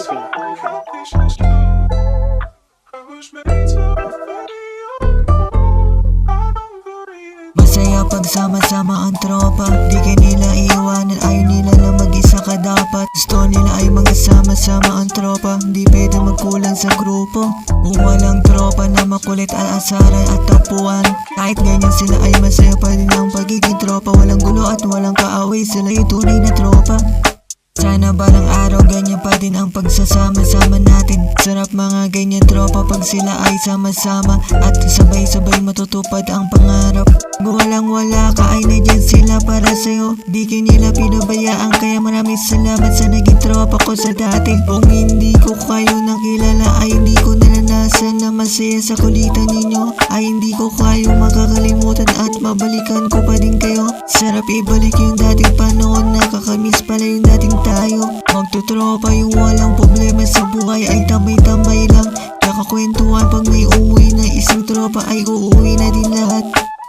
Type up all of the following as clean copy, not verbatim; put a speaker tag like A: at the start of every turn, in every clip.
A: Industry.
B: Masaya pag sama-sama ang tropa, di ka nila iiwanan, ayaw nila na mag-isa ka dapat. Gusto nila ay sama-sama ang tropa, di pwede magkulang sa grupo. Kung walang tropa na makulit, alasaran at tapuan, kahit ganyan sila ay masaya pa din ang pagiging tropa. Walang gulo at walang kaaway, sila yung tunay na tropa. Sana balang araw ganyan pa din ang pagsasama-sama natin. Sarap mga ganyan tropa pag sila ay sama-sama at sabay-sabay matutupad ang pangarap. Kung walang wala ka ay nandiyan sila para sa'yo, di ka nila pinabayaan, kaya maraming salamat sa naging tropa ko sa dati. Kung hindi ko kayo nakilala ay hindi ko naranasan na masaya sa kulitan ninyo, ay hindi ko kayo makakalimutan at mabalikan ko pa din kayo. Sarap ibalik yung dating panahon, nakakamiss pala yung dating tayo. Magtutropa yung walang problema sa buhay ay tambay-tambay lang, kakakwentuhan pag may umuwi na isang tropa ay uuwi na din lahat.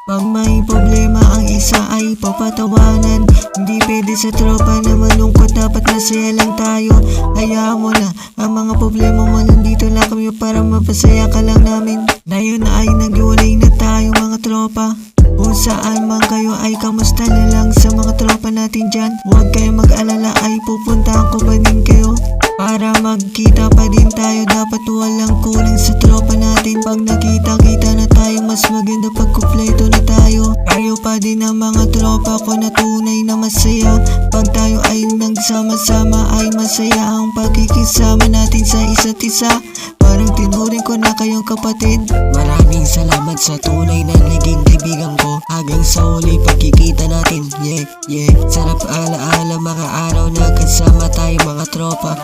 B: Pag may problema ang isa ay papatawanan, hindi pwede sa tropa na malungkot, dapat masaya lang tayo. Hayaan mo na ang mga problema mo, nandito lang kami para mapasaya ka lang namin. Ngayon ay naghiwalay na tayo mga tropa, kung saan man kayo ay kamusta na lang sa mga tropa natin dyan. Huwag kayo mag-alala, ay pupuntahan ko pa din kayo para magkita pa din tayo. Dapat walang kulang sa tropa natin, pag nakita-kita na tayo mas maganda pag kumpleto na tayo. Kayo pa din ang mga tropa ko na tunay na masaya, pag tayo ay nagsama-sama ay masaya ang pagkikisama natin sa isa't isa. Parang tinuring ko na kayong kapatid. Maraming salamat sa tunay na naging kaibigan ko. Hanggang sa uli pagkikita natin, yeah. Sarap ala-ala mga araw na kasama tayo mga tropa.